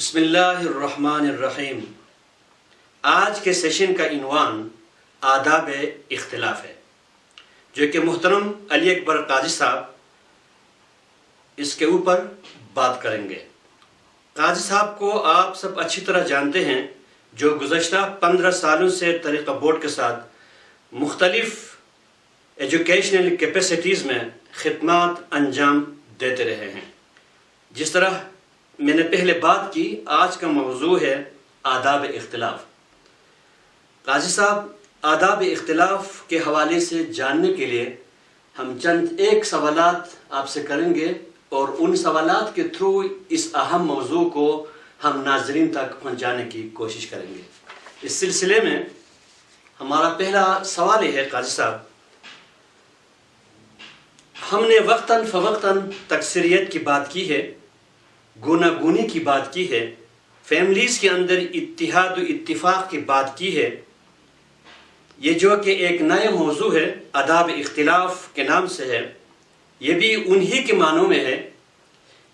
بسم اللہ الرحمن الرحیم۔ آج کے سیشن کا عنوان آداب اختلاف ہے، جو کہ محترم علی اکبر قاضی صاحب اس کے اوپر بات کریں گے۔ قاضی صاحب کو آپ سب اچھی طرح جانتے ہیں، جو گزشتہ 15 سالوں سے طریقہ بورڈ کے ساتھ مختلف ایجوکیشنل کیپیسٹیز میں خدمات انجام دیتے رہے ہیں۔ جس طرح میں نے پہلے بات کی، آج کا موضوع ہے آداب اختلاف۔ قاضی صاحب، آداب اختلاف کے حوالے سے جاننے کے لیے ہم چند ایک سوالات آپ سے کریں گے، اور ان سوالات کے تھرو اس اہم موضوع کو ہم ناظرین تک پہنچانے کی کوشش کریں گے۔ اس سلسلے میں ہمارا پہلا سوال یہ ہے، قاضی صاحب، ہم نے وقتاً فوقتاً تکثریت کی بات کی ہے، گوناگونی کی بات کی ہے، فیملیز کے اندر اتحاد و اتفاق کی بات کی ہے۔ یہ جو کہ ایک نیا موضوع ہے، آداب اختلاف کے نام سے ہے، یہ بھی انہی کے معنوں میں ہے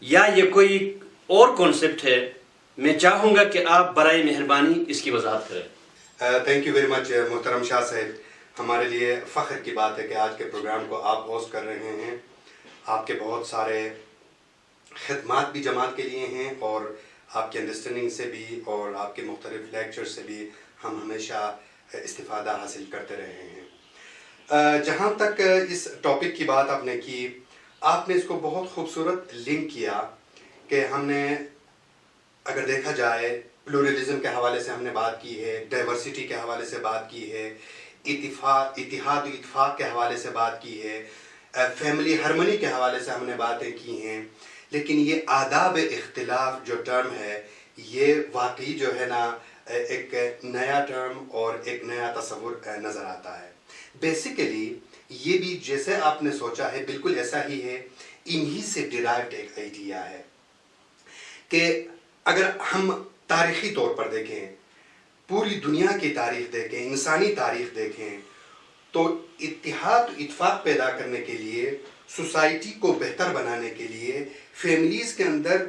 یا یہ کوئی اور کانسیپٹ ہے؟ میں چاہوں گا کہ آپ برائے مہربانی اس کی وضاحت کریں۔ تھینک یو ویری مچ محترم شاہ صاحب، ہمارے لیے فخر کی بات ہے کہ آج کے پروگرام کو آپ ہوسٹ کر رہے ہیں۔ آپ کے بہت سارے خدمات بھی جماعت کے لیے ہیں، اور آپ کی انڈرسٹینڈنگ سے بھی اور آپ کے مختلف لیکچر سے بھی ہم ہمیشہ استفادہ حاصل کرتے رہے ہیں۔ جہاں تک اس ٹاپک کی بات آپ نے کی، آپ نے اس کو بہت خوبصورت لنک کیا کہ ہم نے اگر دیکھا جائے پلورلزم کے حوالے سے ہم نے بات کی ہے، ڈائیورسٹی کے حوالے سے بات کی ہے، اتحاد و اتفاق کے حوالے سے بات کی ہے، فیملی ہارمنی کے حوالے سے ہم نے باتیں کی ہیں، لیکن یہ آداب اختلاف جو ٹرم ہے، یہ واقعی جو ہے نا ایک نیا ٹرم اور ایک نیا تصور نظر آتا ہے۔ بیسیکلی یہ بھی جیسے آپ نے سوچا ہے بالکل ایسا ہی ہے، انہی سے ڈیرائیوڈ ایک آئیڈیا ہے کہ اگر ہم تاریخی طور پر دیکھیں، پوری دنیا کی تاریخ دیکھیں، انسانی تاریخ دیکھیں، تو اتحاد و اتفاق پیدا کرنے کے لیے، سوسائٹی کو بہتر بنانے کے لیے، فیملیز کے اندر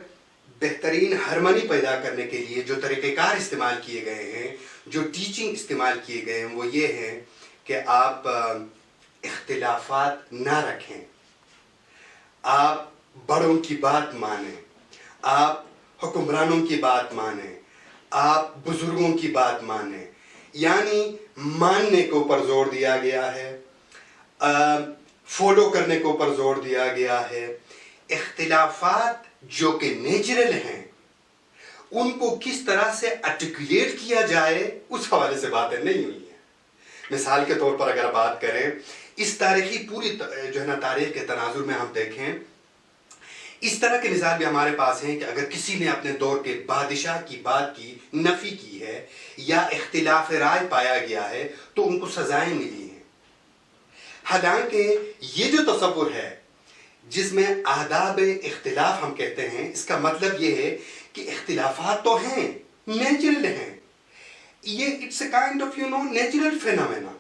بہترین ہارمنی پیدا کرنے کے لیے جو طریقہ کار استعمال کیے گئے ہیں، جو ٹیچنگ استعمال کیے گئے ہیں، وہ یہ ہیں کہ آپ اختلافات نہ رکھیں، آپ بڑوں کی بات مانیں، آپ حکمرانوں کی بات مانیں، آپ بزرگوں کی بات مانیں۔ یعنی ماننے کے اوپر زور دیا گیا ہے، فالو کرنے کے اوپر زور دیا گیا ہے۔ اختلافات جو کہ نیچرل ہیں، ان کو کس طرح سے آرٹیکولیٹ کیا جائے، اس حوالے سے باتیں نہیں ہوئی ہیں۔ مثال کے طور پر اگر بات کریں، اس تاریخی پوری جو ہے نا تاریخ کے تناظر میں ہم دیکھیں، اس طرح کے مثال بھی ہمارے پاس ہیں کہ اگر کسی نے اپنے دور کے بادشاہ کی بات کی نفی کی ہے یا اختلاف رائے پایا گیا ہے، تو ان کو سزائیں ملی ہیں۔ حالانکہ یہ جو تصور ہے جس میں آداب اختلاف ہم کہتے ہیں، اس کا مطلب یہ ہے کہ اختلافات تو ہیں، نیچرل ہیں، یہ it's a kind of natural phenomena.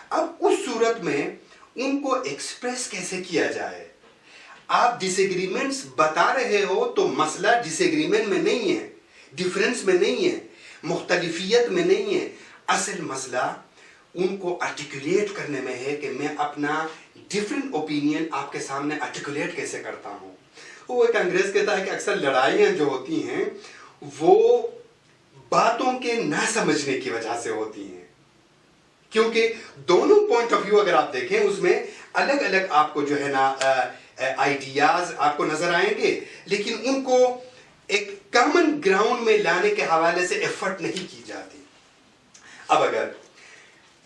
اب اس صورت میں ان کو ایکسپریس کیسے کیا جائے؟ آپ ڈس ایگریمنٹس بتا رہے ہو تو مسئلہ ڈس ایگریمنٹ میں نہیں ہے، ڈیفرنس میں نہیں ہے، مختلفیت میں نہیں ہے۔ اصل مسئلہ ان کو آرٹیکولیٹ کرنے میں ہے کہ میں اپنا ڈیفرنٹ اوپینین آپ کے سامنے آرٹیکولیٹ کیسے کرتا ہوں۔ وہ ایک انگریز کہتا ہے کہ اکثر لڑائیاں جو ہوتی ہیں وہ باتوں کے نہ سمجھنے کی وجہ سے ہوتی ہیں، کیونکہ دونوں پوائنٹ آف ویو اگر آپ دیکھیں، اس میں الگ الگ آپ کو جو ہے نا آئیڈیاز آپ کو نظر آئیں گے، لیکن ان کو ایک کامن گراؤنڈ میں لانے کے حوالے سے ایفرٹ نہیں کی جاتی۔ اب اگر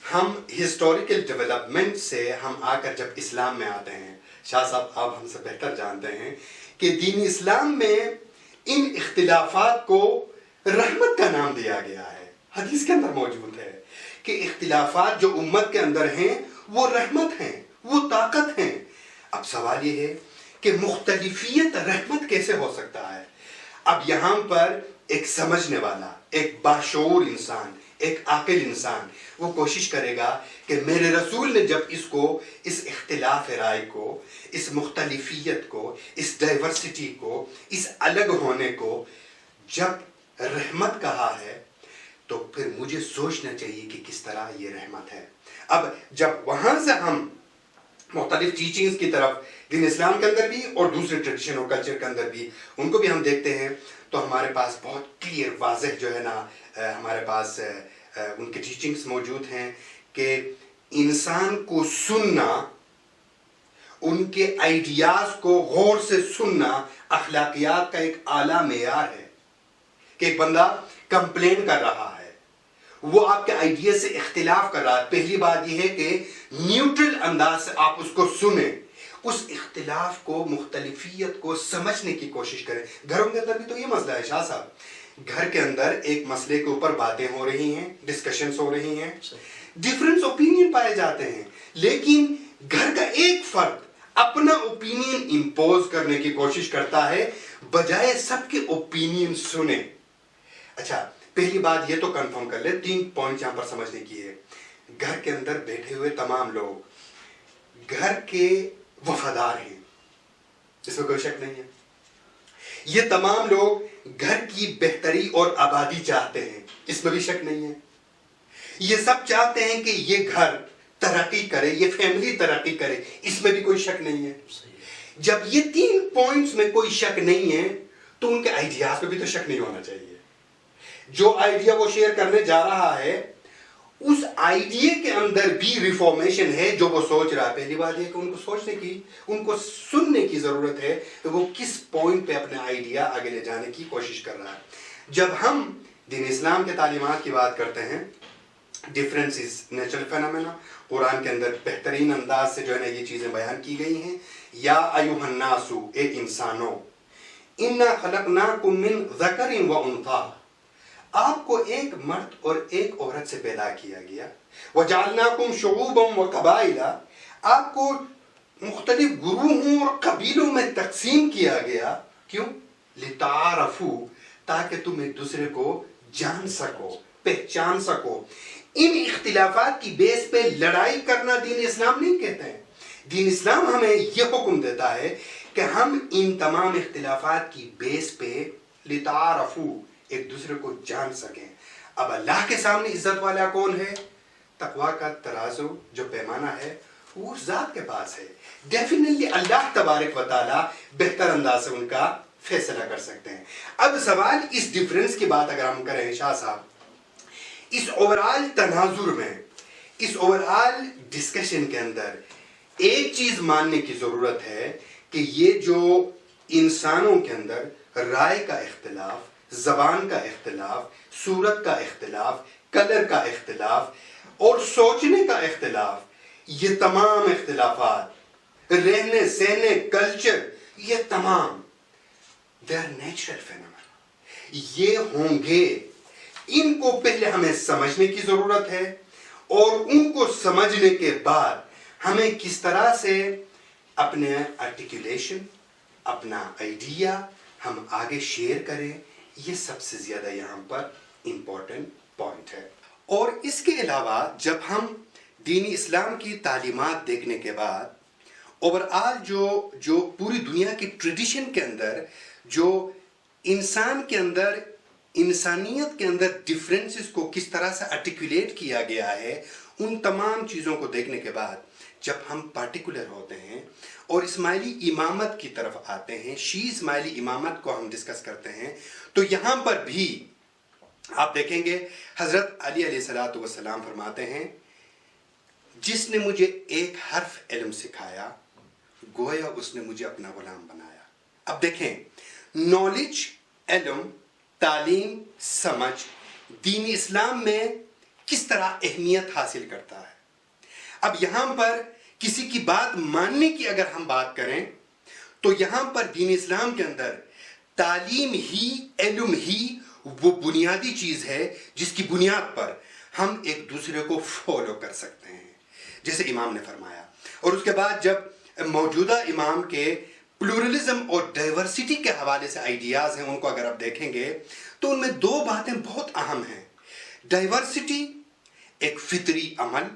ہم ہسٹوریکل ڈیولپمنٹ سے ہم آ کر جب اسلام میں آتے ہیں، شاہ صاحب آپ ہم سے بہتر جانتے ہیں کہ دین اسلام میں ان اختلافات کو رحمت کا نام دیا گیا ہے۔ حدیث کے اندر موجود ہے کہ اختلافات جو امت کے اندر ہیں وہ رحمت ہیں، وہ طاقت ہیں۔ اب سوال یہ ہے کہ مختلفیت رحمت کیسے ہو سکتا ہے؟ اب یہاں پر ایک سمجھنے والا، ایک باشعور انسان، ایک عاقل انسان وہ کوشش کرے گا کہ میرے رسول نے جب اس اختلاف رائے کو، اس مختلفیت کو، اس ڈائیورسٹی کو، اس الگ ہونے کو جب رحمت کہا ہے تو پھر مجھے سوچنا چاہیے کہ کس طرح یہ رحمت ہے. اب جب وہاں سے ہم مختلف ٹیچنگز کی طرف دین اسلام کے اندر بھی اور دوسرے ٹریڈیشن اور کلچر کے اندر بھی ان کو بھی ہم دیکھتے ہیں تو ہمارے پاس بہت کلیئر واضح جو ہے نا ہمارے پاس ان کی ٹیچنگز موجود ہیں کہ انسان کو سننا، ان کے آئیڈیاز کو غور سے سننا اخلاقیات کا ایک اعلیٰ معیار ہے. کہ ایک بندہ کمپلین کر رہا ہے، وہ آپ کے آئیڈیا سے اختلاف کر رہا ہے، پہلی بات یہ ہے کہ نیوٹرل انداز سے آپ اس کو سنیں، اس اختلاف کو، مختلفیت کو سمجھنے کی کوشش کریں. گھروں کے اندر بھی تو یہ مسئلہ ہے شاہ صاحب، گھر کے اندر ایک مسئلے کے اوپر باتیں ہو رہی ہیں، ڈسکشنز ہو رہی ہیں، ڈیفرنس اوپینین پائے جاتے ہیں، لیکن گھر کا ایک فرد اپنا اوپینین امپوز کرنے کی کوشش کرتا ہے بجائے سب کے اوپینین سنیں. اچھا، پہلی بات یہ تو کنفرم کر لیں، 3 پوائنٹ یہاں پر سمجھنے کی ہے. گھر کے اندر بیٹھے ہوئے تمام لوگ گھر کے وفادار ہیں، اس میں کوئی شک نہیں ہے. یہ تمام لوگ گھر کی بہتری اور آبادی چاہتے ہیں، اس میں بھی شک نہیں ہے. یہ سب چاہتے ہیں کہ یہ گھر ترقی کرے، یہ فیملی ترقی کرے، اس میں بھی کوئی شک نہیں ہے. جب یہ 3 پوائنٹس میں کوئی شک نہیں ہے تو ان کے آئیڈیاز پہ بھی تو شک نہیں ہونا چاہیے. جو آئیڈیا وہ شیئر کرنے جا رہا ہے اس آئیڈیا کے اندر بھی ریفارمیشن ہے جو وہ سوچ رہا ہے. پہلی بات یہ کہ ان کو سوچنے کی، ان کو سننے کی ضرورت ہے کہ وہ کس پوائنٹ پہ اپنے آئیڈیا آگے لے جانے کی کوشش کر رہا ہے. جب ہم دین اسلام کے تعلیمات کی بات کرتے ہیں، ڈفرینس از نیچرل فینومینا، قرآن کے اندر بہترین انداز سے جو ہے نا یہ چیزیں بیان کی گئی ہیں. یا ایھا الناس، اے انسانوں، انا خلقناکم من ذکر و انثی، آپ کو ایک مرد اور ایک عورت سے پیدا کیا گیا. وجعلناکم شعوبا و قبائل، آپ کو مختلف گروہوں اور قبیلوں میں تقسیم کیا گیا. کیوں؟ لتعارفوا، تاکہ تم ایک دوسرے کو جان سکو، پہچان سکو. ان اختلافات کی بیس پہ لڑائی کرنا دین اسلام نہیں کہتے ہیں. دین اسلام ہمیں یہ حکم دیتا ہے کہ ہم ان تمام اختلافات کی بیس پہ لتعارفوا، ایک دوسرے کو جان سکیں. اب اللہ کے سامنے عزت والا کون ہے؟ تقویٰ کا ترازو جو پیمانہ ہے وہ اس ذات کے پاس ہے. ڈیفینیٹلی اللہ تبارک و تعالیٰ بہتر انداز سے ان کا فیصلہ کر سکتے ہیں. اب سوال اس ڈیفرنس کی بات اگر ہم کریں شاہ صاحب، اس اوورآل تناظر میں، اس اوورآل ڈسکشن کے اندر ایک چیز ماننے کی ضرورت ہے کہ یہ جو انسانوں کے اندر رائے کا اختلاف، زبان کا اختلاف، صورت کا اختلاف، کلر کا اختلاف اور سوچنے کا اختلاف، یہ تمام اختلافات، رہنے سہنے، کلچر، یہ تمام they are natural phenomena، یہ ہوں گے. ان کو پہلے ہمیں سمجھنے کی ضرورت ہے اور ان کو سمجھنے کے بعد ہمیں کس طرح سے اپنے آرٹیکولیشن، اپنا آئیڈیا ہم آگے شیئر کریں، یہ سب سے زیادہ یہاں پر امپورٹنٹ پوائنٹ ہے. اور اس کے علاوہ جب ہم دین اسلام کی تعلیمات دیکھنے کے بعد اوورآل جو پوری دنیا کی ٹریڈیشن کے اندر جو انسان کے اندر، انسانیت کے اندر ڈفرینسز کو کس طرح سے آرٹیکولیٹ کیا گیا ہے، ان تمام چیزوں کو دیکھنے کے بعد جب ہم پارٹیکولر ہوتے ہیں اور اسماعیلی امامت کی طرف آتے ہیں، شیعہ اسماعیلی امامت کو ہم ڈسکس کرتے ہیں، تو یہاں پر بھی آپ دیکھیں گے حضرت علی علیہ الصلوۃ والسلام فرماتے ہیں، جس نے مجھے ایک حرف علم سکھایا گویا اس نے مجھے اپنا غلام بنایا. اب دیکھیں، نالج، علم، تعلیم، سمجھ دین اسلام میں کس طرح اہمیت حاصل کرتا ہے. اب یہاں پر کسی کی بات ماننے کی اگر ہم بات کریں تو یہاں پر دین اسلام کے اندر تعلیم ہی، علم ہی وہ بنیادی چیز ہے جس کی بنیاد پر ہم ایک دوسرے کو فالو کر سکتے ہیں، جیسے امام نے فرمایا. اور اس کے بعد جب موجودہ امام کے پلورلزم اور ڈائیورسٹی کے حوالے سے آئیڈیاز ہیں، ان کو اگر آپ دیکھیں گے تو ان میں 2 باتیں بہت اہم ہیں. ڈائیورسٹی ایک فطری عمل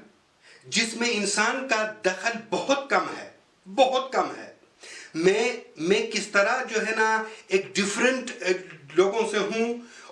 جس میں انسان کا دخل بہت کم ہے، بہت کم ہے. میں کس طرح جو ہے نا ایک ڈیفرنٹ لوگوں سے ہوں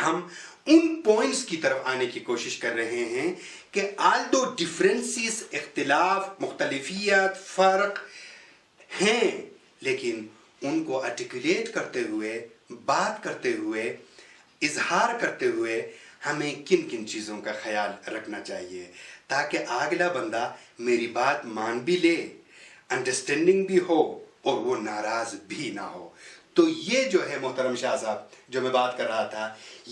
ہم ان پوائنٹس کی طرف آنے کی کوشش کر رہے ہیں کہ آلدو ڈفرینسز، اختلاف، مختلفیت، فرق ہیں، لیکن ان کو آرٹیکولیٹ کرتے ہوئے، بات کرتے ہوئے، اظہار کرتے ہوئے ہمیں کن کن چیزوں کا خیال رکھنا چاہیے تاکہ اگلا بندہ میری بات مان بھی لے، انڈرسٹینڈنگ بھی ہو اور وہ ناراض بھی نہ ہو۔ تو یہ جو ہے محترم شاہ صاحب جو میں بات کر رہا تھا،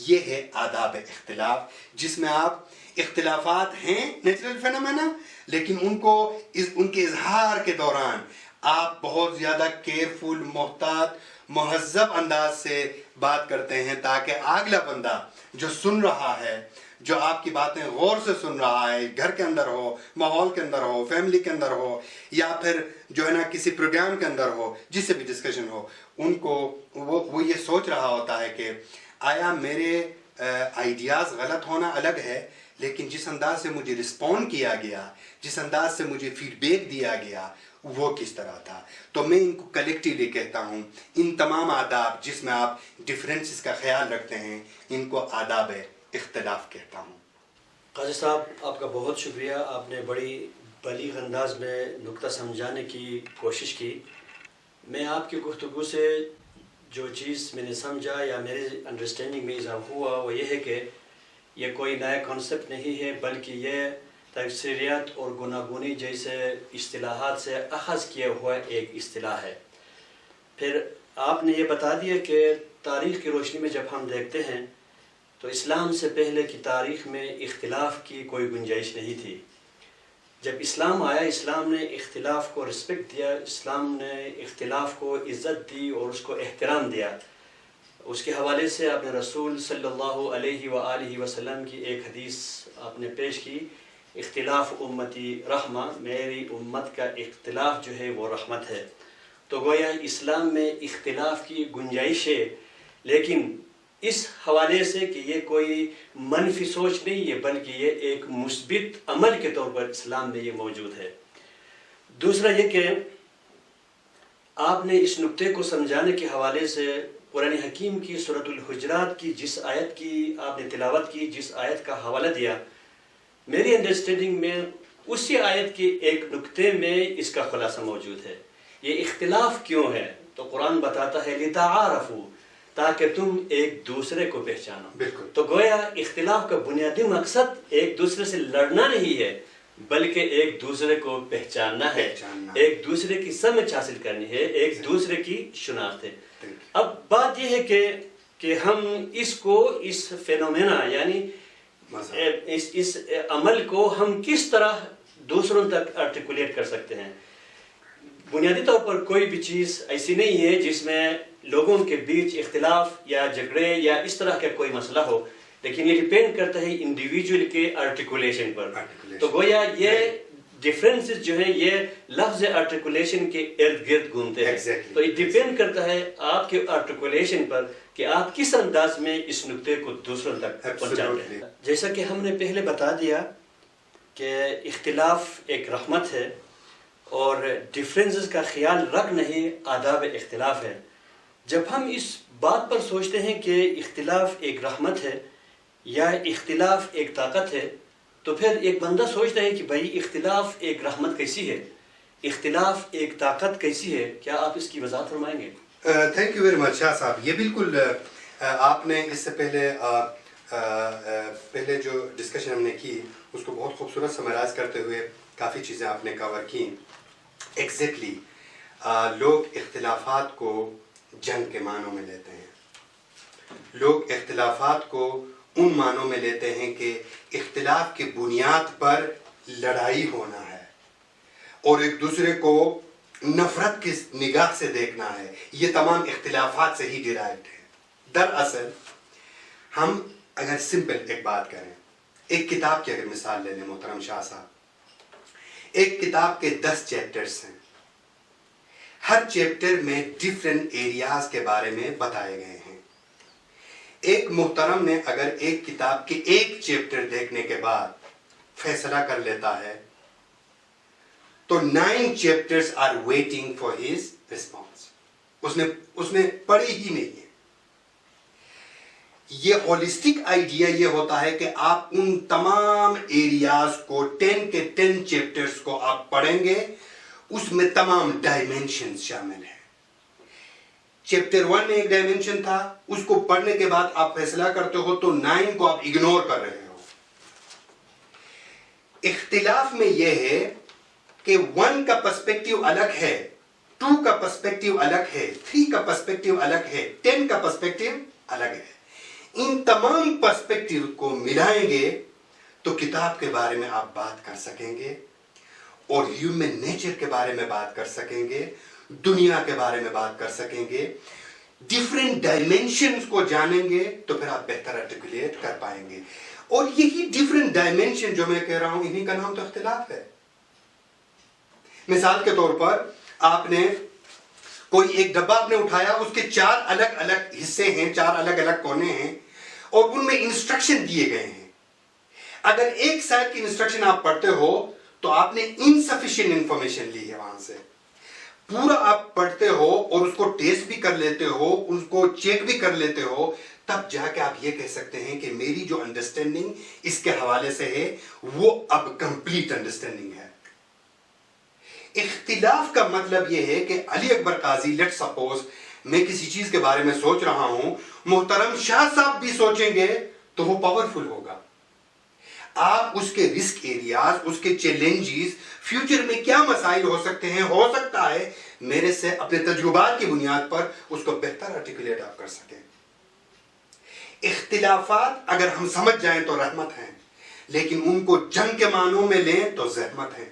یہ ہے آداب اختلاف، جس میں آپ اختلافات ہیں نیچرل فینومینا، لیکن ان کے اظہار کے دوران آپ بہت زیادہ کیئرفل، محتاط، مہذب انداز سے بات کرتے ہیں تاکہ اگلا بندہ جو سن رہا ہے، جو آپ کی باتیں غور سے سن رہا ہے، گھر کے اندر ہو، ماحول کے اندر ہو، فیملی کے اندر ہو، یا پھر جو ہے نا کسی پروگرام کے اندر ہو، جس سے بھی ڈسکشن ہو، ان کو وہ یہ سوچ رہا ہوتا ہے کہ آیا میرے آئیڈیاز غلط ہونا الگ ہے، لیکن جس انداز سے مجھے رسپونڈ کیا گیا، جس انداز سے مجھے فیڈ بیک دیا گیا، وہ کس طرح تھا۔ تو میں ان کو کلیکٹیولی کہتا ہوں، ان تمام آداب جس میں آپ ڈفرینسز کا خیال رکھتے ہیں، ان کو آداب اختلاف کہتا ہوں۔ قاضی صاحب آپ کا بہت شکریہ، آپ نے بڑی بلیغ انداز میں نکتہ سمجھانے کی کوشش کی۔ میں آپ کی گفتگو سے جو چیز میں نے سمجھا یا میرے انڈرسٹینڈنگ میں اضافہ ہوا وہ یہ ہے کہ یہ کوئی نیا کانسیپٹ نہیں ہے، بلکہ یہ تکثیریت اور گوناگونی جیسے اصطلاحات سے اخذ کیا ہوا ایک اصطلاح ہے۔ پھر آپ نے یہ بتا دیا کہ تاریخ کی روشنی میں جب ہم دیکھتے ہیں تو اسلام سے پہلے کی تاریخ میں اختلاف کی کوئی گنجائش نہیں تھی۔ جب اسلام آیا، اسلام نے اختلاف کو رسپیکٹ دیا، اسلام نے اختلاف کو عزت دی اور اس کو احترام دیا۔ اس کے حوالے سے آپ نے رسول صلی اللہ علیہ وآلہ وسلم کی ایک حدیث آپ نے پیش کی، اختلاف امتی رحمہ، میری امت کا اختلاف جو ہے وہ رحمت ہے۔ تو گویا اسلام میں اختلاف کی گنجائش ہے، لیکن اس حوالے سے کہ یہ کوئی منفی سوچ نہیں ہے، بلکہ یہ ایک مثبت عمل کے طور پر اسلام میں یہ موجود ہے۔ دوسرا یہ کہ آپ نے اس نکتے کو سمجھانے کے حوالے سے قرآن حکیم کی سورۃ الحجرات کی جس آیت کی آپ نے تلاوت کی، جس آیت کا حوالہ دیا، میری انڈرسٹینڈنگ میں اسی آیت کے ایک نکتے میں اس کا خلاصہ موجود ہے۔ یہ اختلاف کیوں ہے؟ تو قرآن بتاتا ہے لِتَعَارَفُوا، تاکہ تم ایک دوسرے کو پہچانو۔ بالکل۔ تو گویا اختلاف کا بنیادی مقصد ایک دوسرے سے لڑنا نہیں ہے، بلکہ ایک دوسرے کو پہچاننا ہے، ایک دوسرے کی سمجھ حاصل کرنی ہے، ایک دوسرے کی شناخت ہے۔ اب بات یہ ہے کہ ہم اس کو، اس فینومینا یعنی اس عمل کو ہم کس طرح دوسروں تک آرٹیکولیٹ کر سکتے ہیں۔ بنیادی طور پر کوئی بھی چیز ایسی نہیں ہے جس میں لوگوں کے بیچ اختلاف یا جھگڑے یا اس طرح کا کوئی مسئلہ ہو، لیکن یہ ڈیپینڈ کرتا ہے انڈیویجول کے آرٹیکولیشن پر۔ تو گویا یہ ڈفرینسز جو ہیں یہ لفظ آرٹیکولیشن کے ارد گرد گھومتے ہیں۔ تو یہ ڈیپینڈ کرتا ہے آپ کے آرٹیکولیشن پر کہ آپ کس انداز میں اس نکتے کو دوسروں تک پہنچاتے ہیں۔ جیسا کہ ہم نے پہلے بتا دیا کہ اختلاف ایک رحمت ہے اور ڈفرینسز کا خیال رکھنا ہی آداب اختلاف ہے۔ جب ہم اس بات پر سوچتے ہیں کہ اختلاف ایک رحمت ہے یا اختلاف ایک طاقت ہے، تو پھر ایک بندہ سوچتا ہے کہ بھائی اختلاف ایک رحمت کیسی ہے، اختلاف ایک طاقت کیسی ہے؟ کیا آپ اس کی وضاحت فرمائیں گے؟ تھینک یو ویری مچ شاہ صاحب۔ یہ بالکل آپ نے اس سے پہلے جو ڈسکشن ہم نے کی اس کو بہت خوبصورت سمرائز کرتے ہوئے کافی چیزیں آپ نے کور کی۔ ایگزیکٹلی لوگ اختلافات کو جنگ کے معنوں میں لیتے ہیں، لوگ اختلافات کو ان معنوں میں لیتے ہیں کہ اختلاف کی بنیاد پر لڑائی ہونا ہے اور ایک دوسرے کو نفرت کی نگاہ سے دیکھنا ہے۔ یہ تمام اختلافات سے ہی ڈیرائیوڈ ہے۔ دراصل ہم اگر سمپل ایک بات کریں، ایک کتاب کی اگر مثال لے لیں محترم شاہ صاحب، ایک کتاب کے 10 چیپٹرز ہیں، ہر چیپٹر میں ڈیفرنٹ ایریاز کے بارے میں بتائے گئے ہیں۔ ایک محترم نے اگر ایک کتاب کے ایک چیپٹر دیکھنے کے بعد فیصلہ کر لیتا ہے تو 9 chapters are waiting for his response. اس نے پڑھی ہی نہیں ہے۔ یہ ہولسٹک آئیڈیا یہ ہوتا ہے کہ آپ ان تمام ایریاز کو 10 کے 10 چیپٹرز کو آپ پڑھیں گے، اس میں تمام ڈائمینشنز شامل ہیں۔ چیپٹر 1 میں ایک ڈائمینشن تھا، اس کو پڑھنے کے بعد آپ فیصلہ کرتے ہو تو 9 کو آپ اگنور کر رہے ہو۔ اختلاف میں یہ ہے کہ 1 کا پرسپیکٹیو الگ ہے، 2 کا پرسپیکٹیو الگ ہے، 3 کا پرسپیکٹیو الگ ہے، 10 کا پرسپیکٹیو الگ ہے۔ ان تمام پرسپیکٹیو کو ملائیں گے تو کتاب کے بارے میں آپ بات کر سکیں گے، اور ہیومن نیچر کے بارے میں بات کر سکیں گے، دنیا کے بارے میں بات کر سکیں گے، ڈیفرنٹ ڈائمینشنز کو جانیں گے تو پھر آپ بہتر آرٹیکولیٹ کر پائیں گے۔ اور یہی ڈیفرنٹ ڈائمینشن جو میں کہہ رہا ہوں، انہی کا نام تو اختلاف ہے۔ مثال کے طور پر آپ نے کوئی ایک ڈبہ آپ نے اٹھایا، اس کے 4 الگ الگ حصے ہیں، 4 الگ الگ کونے ہیں، اور ان میں انسٹرکشن دیے گئے ہیں۔ اگر ایک سائڈ کی انسٹرکشن آپ پڑھتے ہو تو آپ نے انسفیشینٹ انفارمیشن لی ہے وہاں سے۔ پورا آپ پڑھتے ہو اور اس کو ٹیسٹ بھی کر لیتے ہو، اس کو چیک بھی کر لیتے ہو، تب جا کے آپ یہ کہہ سکتے ہیں کہ میری جو انڈرسٹینڈنگ اس کے حوالے سے ہے وہ اب کمپلیٹ انڈرسٹینڈنگ ہے۔ اختلاف کا مطلب یہ ہے کہ علی اکبر قاضی، لیٹ سپوز میں کسی چیز کے بارے میں سوچ رہا ہوں، محترم شاہ صاحب بھی سوچیں گے تو وہ پاورفل ہوگا۔ آپ اس کے رسک ایریاز، اس کے چیلنجز، فیوچر میں کیا مسائل ہو سکتے ہیں، ہو سکتا ہے میرے سے اپنے تجربات کی بنیاد پر اس کو بہتر آرٹیکولیٹ آپ کر سکیں۔ اختلافات اگر ہم سمجھ جائیں تو رحمت ہیں، لیکن ان کو جنگ کے معنوں میں لیں تو زحمت ہے۔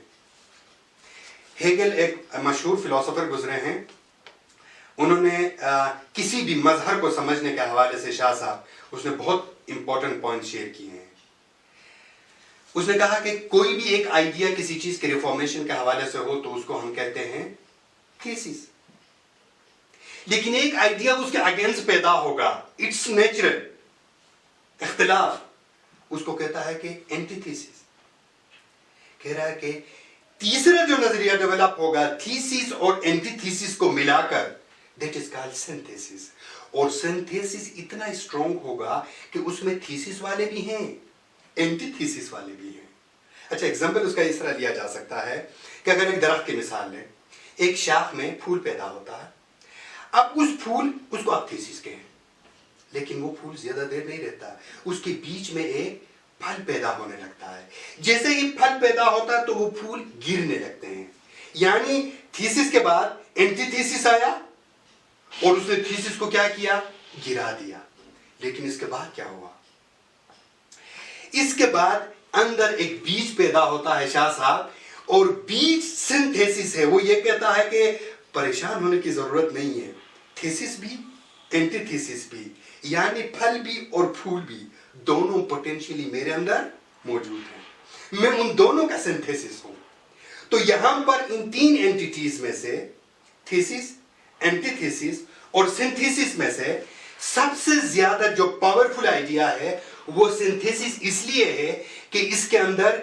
ہیگل ایک مشہور فلسفر گزرے ہیں، انہوں نے کسی بھی مظہر کو سمجھنے کے حوالے سے شاہ صاحب اس نے بہت امپورٹنٹ پوائنٹ شیئر کیے ہیں۔ اس نے کہا کہ کوئی بھی ایک آئیڈیا کسی چیز کے ریفارمیشن کے حوالے سے ہو تو اس کو ہم کہتے ہیں تھیسس، لیکن ایک آئیڈیا اس کے اگینسٹ پیدا ہوگا، اٹس نیچرل اختلاف، اس کو کہتا ہے کہ اینٹی تھیسس۔ کہہ رہا ہے کہ تیسرا جو نظریہ ڈیولپ ہوگا تھیسس اور اینٹی تھیسس کو ملا کر، دیٹ از کالڈ سنتھیسس، اور سنتھیسس اتنا اسٹرانگ ہوگا کہ اس میں تھیسس والے بھی ہیں، اینٹی تھیسس والے بھی ہیں۔ اچھا ایگزامپل اس کا اس طرح لیا جا سکتا ہے کہ اگر ایک درخت کی مثال لیں، ایک شاخ میں پھول پیدا ہوتا ہے، اب اس پھول اس کو آپ تھیسس کہیں، لیکن وہ پھول زیادہ دیر نہیں رہتا، اس کے بیچ میں ایک پھل پیدا ہونے لگتا ہے۔ جیسے ہی پھل پیدا ہوتا ہے تو وہ پھول گرنے لگتے ہیں، یعنی تھیسس کے بعد اینٹی تھیسس آیا اور اس نے تھیسس کو کیا کیا، گرا دیا۔ لیکن اس کے بعد کیا ہوا؟ اس کے بعد اندر ایک بیج پیدا ہوتا ہے شاہ صاحب، اور بیج سنتھیسس ہے، وہ یہ کہتا ہے کہ پریشان ہونے کی ضرورت نہیں ہے، تھیسس بھی اینٹی تھیسس بھی، یعنی پھل بھی اور پھول بھی دونوں پوٹینشیلی میرے اندر موجود ہیں، میں ان دونوں کا سنتھیسس ہوں۔ تو یہاں پر ان 3 اینٹیٹیز میں سے تھیسس، اینٹی تھیسس اور سنتھیسس میں سے سب سے زیادہ جو پاورفل آئیڈیا ہے وہ سنتھیسس اس لیے ہے کہ اس کے اندر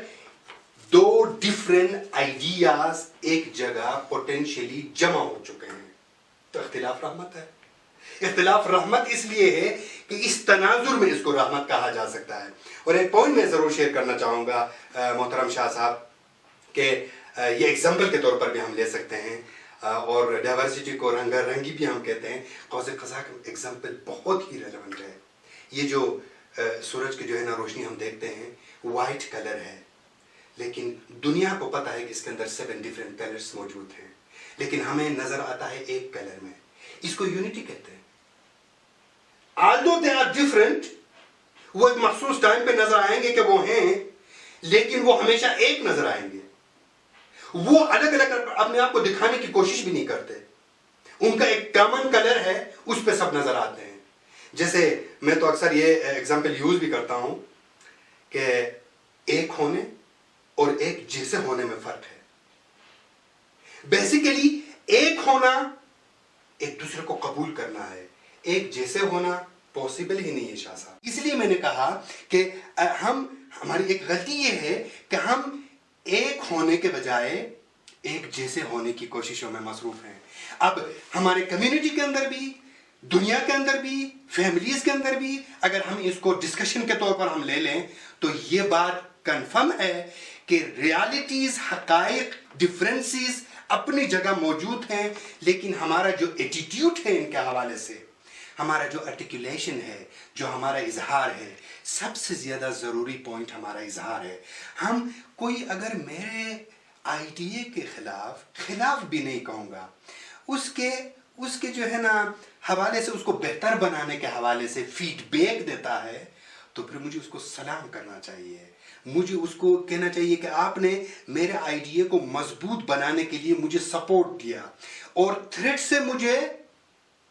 2 ڈیفرنٹ آئیڈیاز ایک جگہ پوٹینشیلی جمع ہو چکے ہیں۔ تو اختلاف رحمت ہے۔ اختلاف رحمت اس لیے ہے کہ اس تناظر میں اس کو رحمت کہا جا سکتا ہے۔ اور ایک پوائنٹ میں ضرور شیئر کرنا چاہوں گا محترم شاہ صاحب، کہ یہ ایگزامپل کے طور پر بھی ہم لے سکتے ہیں، اور ڈائیورسٹی کو رنگا رنگی بھی ہم کہتے ہیں۔ قوس قزح کا ایگزامپل بہت ہی ریلیونٹ ہے۔ یہ جو سورج کی جو ہے نا روشنی ہم دیکھتے ہیں، وائٹ کلر ہے، لیکن دنیا کو پتا ہے کہ اس کے اندر 7 ڈیفرنٹ کلرز موجود ہیں، لیکن ہمیں نظر آتا ہے ایک کلر میں۔ اس کو یونٹی کہتے ہیں۔ although they are different، وہ ایک مخصوص ٹائم پہ نظر آئیں گے کہ وہ ہیں، لیکن وہ ہمیشہ ایک نظر آئیں گے۔ وہ الگ الگ اپنے آپ کو دکھانے کی کوشش بھی نہیں کرتے، ان کا ایک کامن کلر ہے، اس پہ سب نظر آتے ہیں۔ جیسے میں تو اکثر یہ ایگزامپل یوز بھی کرتا ہوں کہ ایک ہونے اور ایک جیسے ہونے میں فرق ہے۔ بیسیکلی ایک ہونا ایک دوسرے کو قبول کرنا ہے، ایک جیسے ہونا پاسبل ہی نہیں ہے شاہ صاحب۔ اس لیے میں نے کہا کہ ہماری ایک غلطی یہ ہے کہ ہم ایک ہونے کے بجائے ایک جیسے ہونے کی کوششوں میں مصروف ہیں۔ اب ہمارے کمیونٹی کے اندر بھی دنیا کے اندر بھی، فیملیز کے اندر بھی اگر ہم اس کو ڈسکشن کے طور پر ہم لے لیں تو یہ بات کنفرم ہے کہ ریالٹیز، حقائق، ڈفرینسز اپنی جگہ موجود ہیں، لیکن ہمارا جو ایٹیٹیوڈ ہے ان کے حوالے سے، ہمارا جو آرٹیکولیشن ہے، جو ہمارا اظہار ہے، سب سے زیادہ ضروری پوائنٹ ہمارا اظہار ہے. ہم کوئی اگر میرے آئیڈیے کے خلاف بھی نہیں کہوں گا، اس کے جو ہے نا حوالے سے، اس کو بہتر بنانے کے حوالے سے فیڈ بیک دیتا ہے، تو پھر مجھے اس کو سلام کرنا چاہیے. مجھے اس کو کہنا چاہیے کہ آپ نے میرے آئیڈیے کو مضبوط بنانے کے لیے مجھے سپورٹ دیا، اور تھریٹ سے مجھے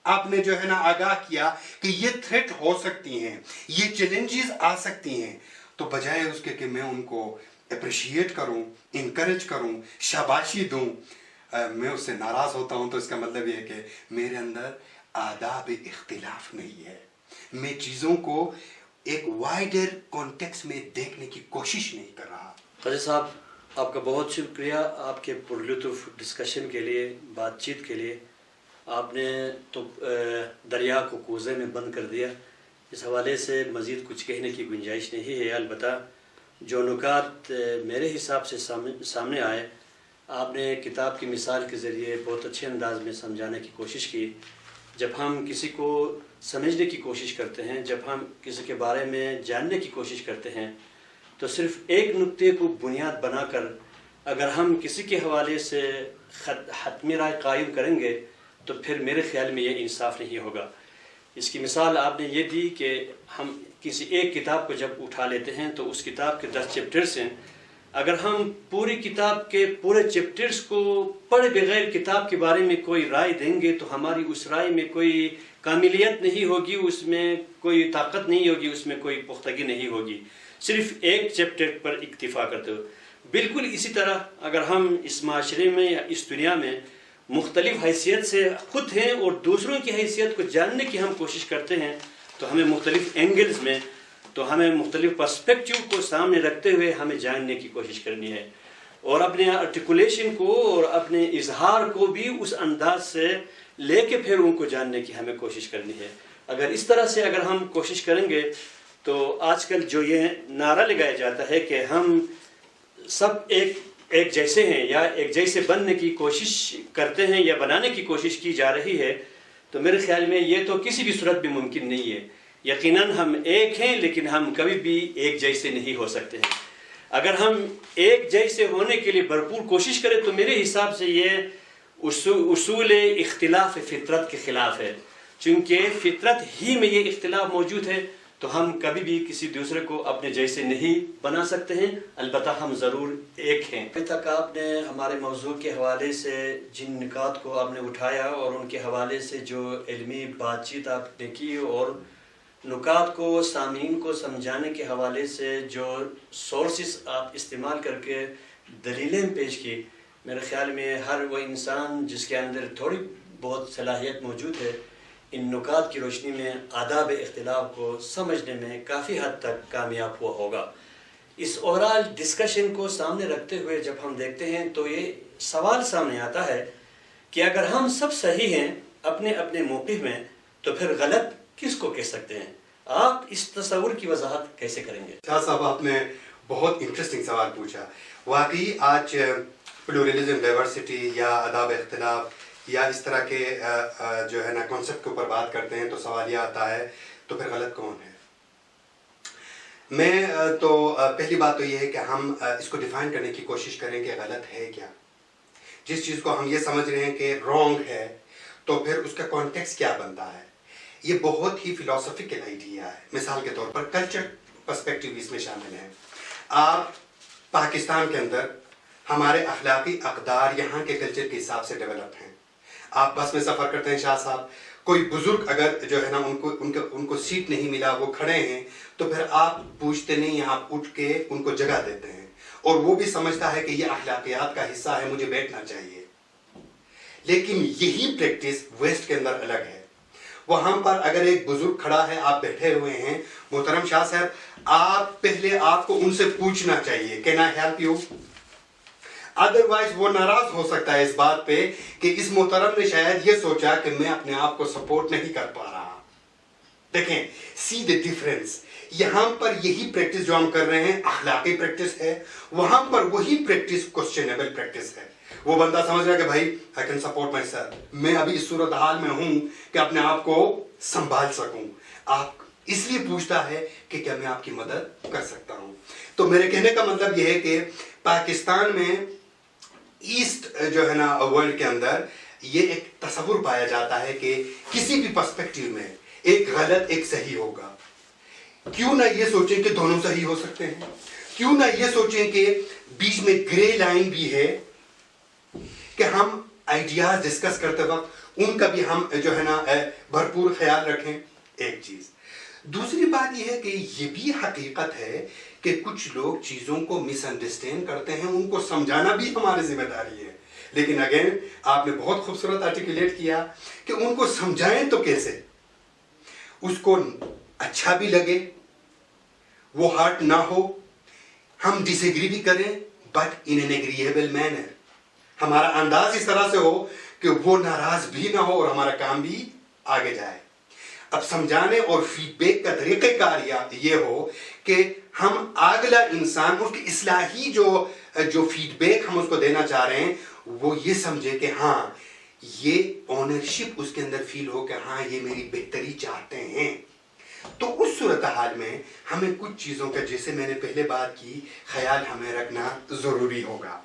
آپ نے جو ہے نا آگاہ کیا کہ یہ تھریٹ ہو سکتی ہیں، یہ چیلنجز آ سکتی ہیں. تو بجائے اس کے کہ میں ان کو اپریشیٹ کروں، انکریج کروں، شاباشی دوں، میں اس سے ناراض ہوتا ہوں. تو اس کا مطلب یہ ہے کہ میرے اندر آداب اختلاف نہیں ہے. میں چیزوں کو ایک وائڈر کانٹیکس میں دیکھنے کی کوشش نہیں کر رہا. قاضی صاحب، آپ کا بہت شکریہ آپ کے پرلطف ڈسکشن کے لیے، بات چیت کے لیے. آپ نے تو دریا کو کوزے میں بند کر دیا. اس حوالے سے مزید کچھ کہنے کی گنجائش نہیں ہے. البتہ جو نکات میرے حساب سے سامنے آئے، آپ نے کتاب کی مثال کے ذریعے بہت اچھے انداز میں سمجھانے کی کوشش کی. جب ہم کسی کو سمجھنے کی کوشش کرتے ہیں، جب ہم کسی کے بارے میں جاننے کی کوشش کرتے ہیں، تو صرف ایک نقطے کو بنیاد بنا کر اگر ہم کسی کے حوالے سے حتمی رائے قائم کریں گے تو پھر میرے خیال میں یہ انصاف نہیں ہوگا. اس کی مثال آپ نے یہ دی کہ ہم کسی ایک کتاب کو جب اٹھا لیتے ہیں تو اس کتاب کے 10 چیپٹرز ہیں. اگر ہم پوری کتاب کے پورے چیپٹرز کو پڑھے بغیر کتاب کے بارے میں کوئی رائے دیں گے تو ہماری اس رائے میں کوئی کاملیت نہیں ہوگی، اس میں کوئی طاقت نہیں ہوگی، اس میں کوئی پختگی نہیں ہوگی، صرف ایک چیپٹر پر اکتفا کرتے ہو. بالکل اسی طرح اگر ہم اس معاشرے میں یا اس دنیا میں مختلف حیثیت سے خود ہیں اور دوسروں کی حیثیت کو جاننے کی ہم کوشش کرتے ہیں، تو ہمیں مختلف اینگلز میں، تو ہمیں مختلف پرسپیکٹیو کو سامنے رکھتے ہوئے ہمیں جاننے کی کوشش کرنی ہے، اور اپنے آرٹیکولیشن کو اور اپنے اظہار کو بھی اس انداز سے لے کے پھر ان کو جاننے کی ہمیں کوشش کرنی ہے. اگر اس طرح سے اگر ہم کوشش کریں گے تو آج کل جو یہ نعرہ لگایا جاتا ہے کہ ہم سب ایک جیسے ہیں یا ایک جیسے بننے کی کوشش کرتے ہیں یا بنانے کی کوشش کی جا رہی ہے، تو میرے خیال میں یہ تو کسی بھی صورت میں ممکن نہیں ہے. یقیناً ہم ایک ہیں لیکن ہم کبھی بھی ایک جیسے نہیں ہو سکتے ہیں. اگر ہم ایک جیسے ہونے کے لیے بھرپور کوشش کریں تو میرے حساب سے یہ اصول اختلاف فطرت کے خلاف ہے. چونکہ فطرت ہی میں یہ اختلاف موجود ہے تو ہم کبھی بھی کسی دوسرے کو اپنے جیسے نہیں بنا سکتے ہیں. البتہ ہم ضرور ایک ہیں. ابھی تک آپ نے ہمارے موضوع کے حوالے سے جن نکات کو آپ نے اٹھایا اور ان کے حوالے سے جو علمی بات چیت آپ نے کی اور نکات کو سامعین کو سمجھانے کے حوالے سے جو سورسز آپ استعمال کر کے دلیلیں پیش کی، میرے خیال میں ہر وہ انسان جس کے اندر تھوڑی بہت صلاحیت موجود ہے، ان نکات کی روشنی میں آداب اختلاف کو سمجھنے میں کافی حد تک کامیاب ہوا ہوگا. اس اوورال ڈسکشن کو سامنے رکھتے ہوئے جب ہم دیکھتے ہیں تو یہ سوال سامنے آتا ہے کہ اگر ہم سب صحیح ہیں اپنے اپنے موقف میں تو پھر غلط کس کو کہہ سکتے ہیں؟ آپ اس تصور کی وضاحت کیسے کریں گے؟ شاہ صاحب، آپ نے بہت انٹرسٹنگ سوال پوچھا. واقعی آج پلورلزم، ڈائیورسٹی یا آداب اختلاف یا اس طرح کے جو ہے نا کانسیپٹ کے اوپر بات کرتے ہیں تو سوال یہ آتا ہے تو پھر غلط کون ہے؟ میں تو پہلی بات تو یہ ہے کہ ہم اس کو ڈیفائن کرنے کی کوشش کریں کہ غلط ہے کیا. جس چیز کو ہم یہ سمجھ رہے ہیں کہ رانگ ہے تو پھر اس کا کانٹیکسٹ کیا بنتا ہے. یہ بہت ہی فلسفیکل آئیڈیا ہے. مثال کے طور پر کلچر پرسپیکٹیو اس میں شامل ہے. آپ پاکستان کے اندر ہمارے اخلاقی اقدار یہاں کے کلچر کے حساب سے ڈیولپ ہیں. آپ بس میں سفر کرتے ہیں شاہ صاحب، کوئی بزرگ اگر جو ہے نا ان کو سیٹ نہیں ملا، وہ کھڑے ہیں، تو پھر آپ پوچھتے نہیں، آپ اٹھ کے ان کو جگہ دیتے ہیں، اور وہ بھی سمجھتا ہے کہ یہ اخلاقیات کا حصہ ہے، مجھے بیٹھنا چاہیے. لیکن یہی پریکٹس ویسٹ کے اندر الگ ہے. وہاں پر اگر ایک بزرگ کھڑا ہے، آپ بیٹھے ہوئے ہیں، محترم شاہ صاحب، آپ پہلے آپ کو ان سے پوچھنا چاہیے، can I help you? Otherwise وہ ناراض ہو سکتا ہے اس بات پہ کہ اس محترم نے شاید یہ سوچا کہ میں اپنے آپ کو سپورٹ نہیں کر پا رہا. دیکھیں, سی دی ڈفرنس. یہاں پر یہی پریکٹس جو ہم کر رہے ہیں اخلاقی پریکٹس ہے, وہاں پر وہی پریکٹس کوسچنیبل پریکٹس ہے. وہ بندہ سمجھ رہا ہے کہ بھائی I can support my self, میں ابھی اس صورتحال میں ہوں کہ اپنے آپ کو سنبھال سکوں. آپ اس لیے پوچھتا ہے کہ کیا میں آپ کی مدد کر سکتا ہوں. تو میرے کہنے کا مطلب یہ ہے کہ پاکستان میں ایسٹ جو ہے نا ورلڈ کے اندر یہ ایک تصور پایا جاتا ہے کہ کسی بھی پرسپیکٹیو میں ایک غلط ایک صحیح ہوگا. کیوں نہ یہ سوچیں کہ دونوں صحیح ہو سکتے ہیں, کیوں نہ یہ سوچیں کہ بیچ میں گرے لائن بھی ہے کہ ہم آئیڈیاز ڈسکس کرتے وقت ان کا بھی ہم جو ہے نا بھرپور خیال رکھیں. ایک چیز. دوسری بات یہ ہے کہ یہ بھی حقیقت ہے کہ کچھ لوگ چیزوں کو مس انڈرسٹینڈ کرتے ہیں, ان کو سمجھانا بھی ہماری ذمہ داری ہے. لیکن اگین آپ نے بہت خوبصورت آرٹیکولیٹ کیا کہ ان کو سمجھائیں تو کیسے, اس کو اچھا بھی لگے, وہ ہارٹ نہ ہو, ہم ڈس ایگری بھی کریں but in an agreeable manner. ہمارا انداز اس طرح سے ہو کہ وہ ناراض بھی نہ ہو اور ہمارا کام بھی آگے جائے. اب سمجھانے اور فیڈ بیک کا طریقہ کار یہ ہو کہ ہم اگلا انسان اس کی اصلاحی جو فیڈ بیک ہم اس کو دینا چاہ رہے ہیں وہ یہ سمجھے کہ ہاں یہ اونرشپ اس کے اندر فیل ہو کہ ہاں یہ میری بہتری چاہتے ہیں. تو اس صورتحال میں ہمیں کچھ چیزوں کا, جیسے میں نے پہلے بات کی, خیال ہمیں رکھنا ضروری ہوگا.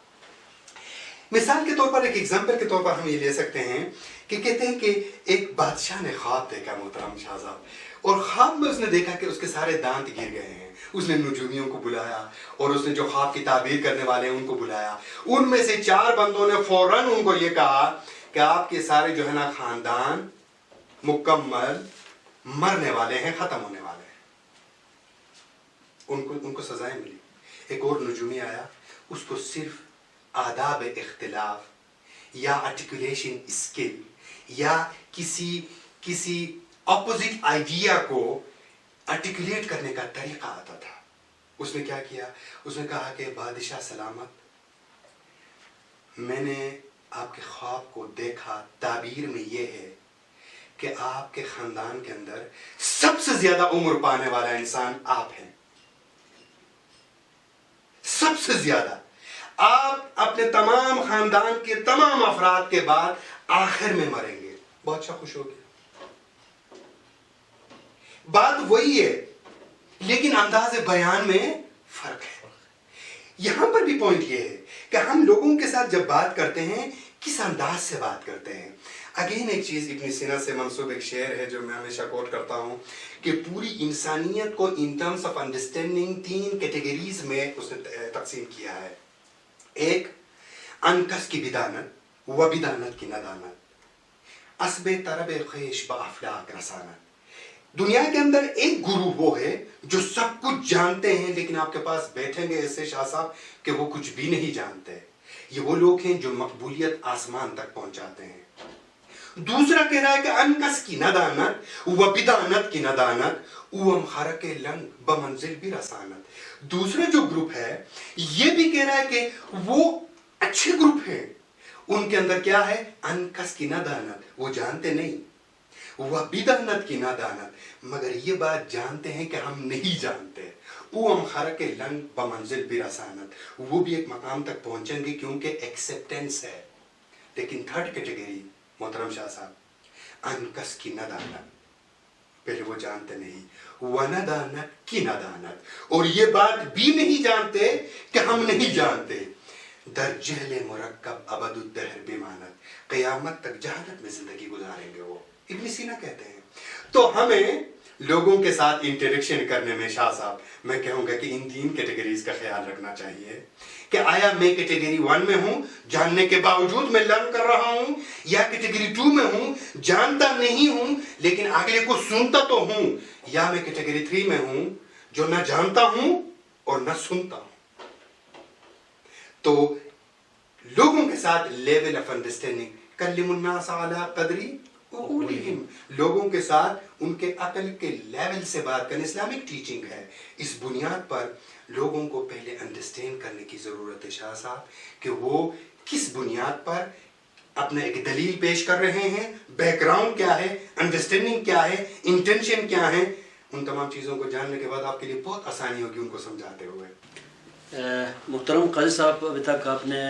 مثال کے طور پر, ایک ایگزامپل کے طور پر ہم یہ لے سکتے ہیں کہ کہتے ہیں کہ ایک بادشاہ نے خواب دیکھا محترم شاہ صاحب, اور خواب میں اس نے دیکھا کہ اس کے سارے دانت گر گئے ہیں. اس نے نجومیوں کو بلایا اور اس نے جو خواب کی تعبیر کرنے والے ہیں ان کو بلایا. ان میں سے 4 بندوں نے فوراً ان کو یہ کہا کہ آپ کے سارے جو ہے نا خاندان مکمل مرنے والے ہیں, ختم ہونے والے ہیں. ان کو سزائیں ملی. ایک اور نجومی آیا, اس کو صرف آداب اختلاف یا آرٹیکولیشن اسکل یا کسی اپوزٹ آئیڈیا کو آرٹیکولیٹ کرنے کا طریقہ آتا تھا. اس نے کیا کیا, اس نے کہا کہ بادشاہ سلامت, میں نے آپ کے خواب کو دیکھا, تعبیر میں یہ ہے کہ آپ کے خاندان کے اندر سب سے زیادہ عمر پانے والا انسان آپ ہیں, سب سے زیادہ. آپ اپنے تمام خاندان کے تمام افراد کے بعد آخر میں مریں گے. بادشاہ خوش ہو گیا. بات وہی ہے لیکن انداز بیان میں فرق ہے. یہاں پر بھی پوائنٹ یہ ہے کہ ہم لوگوں کے ساتھ جب بات کرتے ہیں کس انداز سے بات کرتے ہیں. اگین ایک چیز ابن سینا سے منسوب ایک شعر ہے جو میں ہمیشہ کوٹ کرتا ہوں کہ پوری انسانیت کو in terms of understanding 3 categories میں اس نے تقسیم کیا ہے. ایک انکس کی بدانت و بدانت کی ندانت, اسب طرب خیش با افلاک رسانت. دنیا کے اندر ایک گروہ وہ ہے جو سب کچھ جانتے ہیں لیکن آپ کے پاس بیٹھیں گے ایسے شاہ صاحب کہ وہ کچھ بھی نہیں جانتے. یہ وہ لوگ ہیں جو مقبولیت آسمان تک پہنچاتے ہیں. دوسرا کہہ رہا ہے کہ انکس کی ندانت و بدانت کی ندانت اوم خرق لنگ بمنزل بھی رسانت. دوسرا جو گروپ ہے یہ بھی کہہ رہا ہے کہ وہ اچھے گروپ ہیں, ان کے اندر کیا ہے, انکس کی ندانت, وہ جانتے نہیں, وہ بدانت کی ندانت, مگر یہ بات جانتے ہیں کہ ہم نہیں جانتے. اوم خرق لنگ بمنزل بھی رسانت, وہ بھی ایک مقام تک پہنچیں گے کیونکہ ایکسیپٹنس ہے. لیکن 3rd کیٹیگری محترم شاہ صاحب, انکس کی ندانت, پہلے وہ جانتے نہیں, وندانت کی ندانت, اور یہ بات بھی نہیں جانتے کہ ہم نہیں جانتے. در جہل مرکب ابد الدہر بمانت, قیامت تک جہالت میں زندگی گزاریں گے وہ, ابن سینا کہتے ہیں. تو ہمیں لوگوں کے ساتھ انٹریکشن کرنے میں شاہ صاحب میں کہوں گا کہ ان 3 کیٹیگریز کا خیال رکھنا چاہیے کہ آیا میں کیٹیگری 1 میں ہوں جاننے کے باوجود میں لرن کر رہا ہوں, یا کیٹیگری 2 میں ہوں جانتا نہیں ہوں لیکن اگلے کو سنتا تو ہوں, یا میں کیٹیگری 3 میں ہوں جو نہ جانتا ہوں اور نہ سنتا ہوں. تو لوگوں کے ساتھ لیول آف انڈرسٹینڈنگ, کلم الناس علی قدری عقولہم، لوگوں کے ساتھ ان کے عقل کے لیول سے بات کرنا اسلامک ٹیچنگ ہے۔ اس بنیاد پر لوگوں کو پہلے انڈرسٹینڈ کرنے کی ضرورت ہے شاہ صاحب کہ وہ کس بنیاد پر اپنا ایک دلیل پیش کر رہے ہیں، بیک گراؤنڈ کیا ہے، انڈرسٹینڈنگ کیا ہے، انٹینشن کیا ہے۔ ان تمام چیزوں کو جاننے کے بعد آپ کے لیے بہت آسانی ہوگی ان کو سمجھاتے ہوئے۔ محترم قاضی صاحب، ابھی تک آپ نے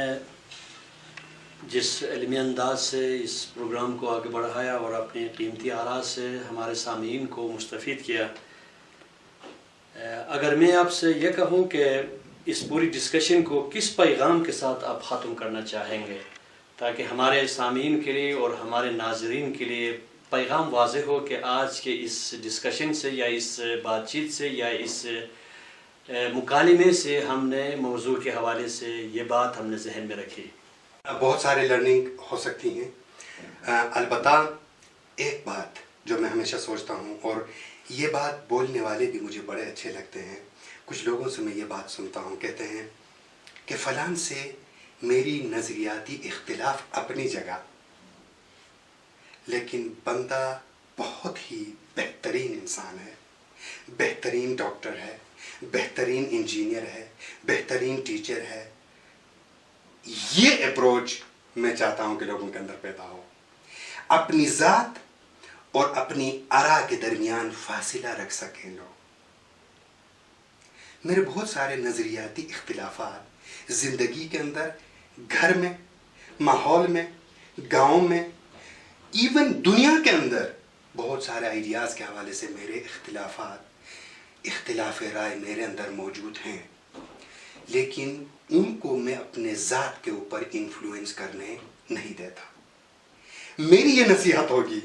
جس علمی انداز سے اس پروگرام کو آگے بڑھایا اور اپنے قیمتی آراء سے ہمارے سامعین کو مستفید کیا، اگر میں آپ سے یہ کہوں کہ اس پوری ڈسکشن کو کس پیغام کے ساتھ آپ ختم کرنا چاہیں گے تاکہ ہمارے سامعین کے لیے اور ہمارے ناظرین کے لیے پیغام واضح ہو کہ آج کے اس ڈسکشن سے یا اس بات چیت سے یا اس مکالمے سے ہم نے موضوع کے حوالے سے یہ بات ہم نے ذہن میں رکھی؟ بہت سارے لرننگ ہو سکتی ہیں، البتہ ایک بات جو میں ہمیشہ سوچتا ہوں، اور یہ بات بولنے والے بھی مجھے بڑے اچھے لگتے ہیں، کچھ لوگوں سے میں یہ بات سنتا ہوں، کہتے ہیں کہ فلان سے میری نظریاتی اختلاف اپنی جگہ، لیکن بندہ بہت ہی بہترین انسان ہے، بہترین ڈاکٹر ہے، بہترین انجینئر ہے، بہترین ٹیچر ہے۔ یہ اپروچ میں چاہتا ہوں کہ لوگوں کے اندر پیدا ہو، اپنی ذات اور اپنی آراء کے درمیان فاصلہ رکھ سکیں لوگ۔ میرے بہت سارے نظریاتی اختلافات زندگی کے اندر، گھر میں، ماحول میں، گاؤں میں، ایون دنیا کے اندر بہت سارے آئیڈیاز کے حوالے سے میرے اختلاف رائے میرے اندر موجود ہیں، لیکن ان کو میں اپنے ذات کے اوپر انفلوئنس کرنے نہیں دیتا۔ میری یہ نصیحت ہوگی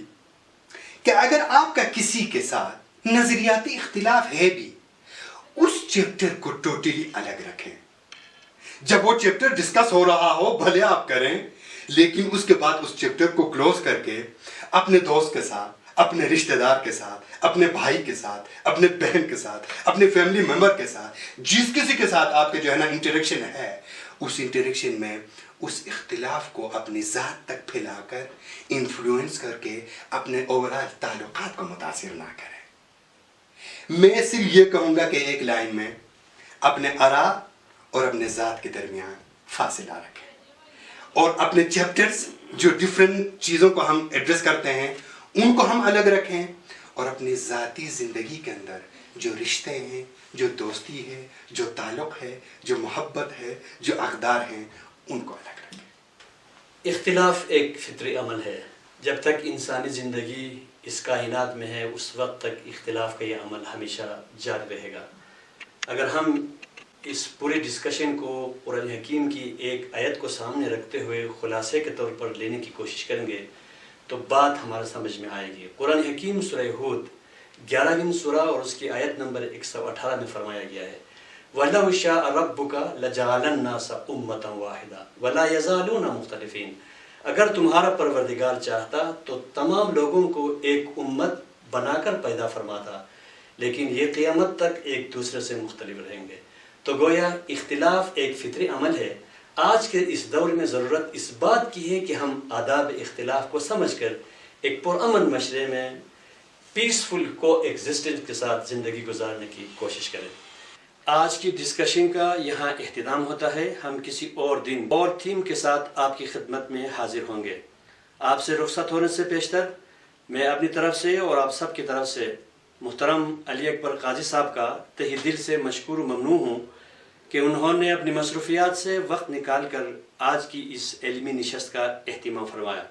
کہ اگر آپ کا کسی کے ساتھ نظریاتی اختلاف ہے بھی، اس چیپٹر کو ٹوٹلی الگ رکھیں۔ جب وہ چیپٹر ڈسکس ہو رہا ہو بھلے آپ کریں، لیکن اس کے بعد اس چیپٹر کو کلوز کر کے اپنے دوست کے ساتھ، اپنے رشتہ دار کے ساتھ، اپنے بھائی کے ساتھ، اپنے بہن کے ساتھ، اپنے فیملی ممبر کے ساتھ، جس کسی کے ساتھ آپ کے جو ہے نا انٹریکشن ہے، اس انٹریکشن میں اس اختلاف کو اپنی ذات تک پھیلا کر انفلوئنس کر کے اپنے اوورال تعلقات کو متاثر نہ کریں۔ میں صرف یہ کہوں گا کہ ایک لائن میں اپنے آراء اور اپنے ذات کے درمیان فاصلہ رکھیں، اور اپنے چیپٹرز جو ڈیفرنٹ چیزوں کو ہم ایڈریس کرتے ہیں ان کو ہم الگ رکھیں، اور اپنی ذاتی زندگی کے اندر جو رشتے ہیں، جو دوستی ہے، جو تعلق ہے، جو محبت ہے، جو اقدار ہیں، ان کو الگ رکھیں۔ اختلاف ایک فطری عمل ہے، جب تک انسانی زندگی اس کائنات میں ہے اس وقت تک اختلاف کا یہ عمل ہمیشہ جاری رہے گا۔ اگر ہم اس پوری ڈسکشن کو قرآن حکیم کی ایک آیت کو سامنے رکھتے ہوئے خلاصے کے طور پر لینے کی کوشش کریں گے تو بات ہمارے سمجھ میں آئے گی۔ قرآن حکیم سورہ ہود 11ویں سورہ اور اس کی آیت نمبر 118 میں فرمایا گیا ہے، وَلَوْ شَاءَ رَبُّكَ لَجَعَلَ النَّاسَ أُمَّةً وَاحِدَةً وَلَا يَزَالُونَ مُخْتَلِفِينَ۔ اگر تمہارا پروردگار چاہتا تو تمام لوگوں کو ایک امت بنا کر پیدا فرماتا، لیکن یہ قیامت تک ایک دوسرے سے مختلف رہیں گے۔ تو گویا اختلاف ایک فطری عمل ہے۔ آج کے اس دور میں ضرورت اس بات کی ہے کہ ہم آداب اختلاف کو سمجھ کر ایک پرامن معاشرے میں پیسفل کو ایگزسٹنس کے ساتھ زندگی گزارنے کی کوشش کریں۔ آج کی ڈسکشن کا یہاں اختتام ہوتا ہے۔ ہم کسی اور دن اور تھیم کے ساتھ آپ کی خدمت میں حاضر ہوں گے۔ آپ سے رخصت ہونے سے پیشتر میں اپنی طرف سے اور آپ سب کی طرف سے محترم علی اکبر قاضی صاحب کا تہ دل سے مشکور و ممنون ہوں کہ انہوں نے اپنی مصروفیات سے وقت نکال کر آج کی اس علمی نشست کا اہتمام فرمایا۔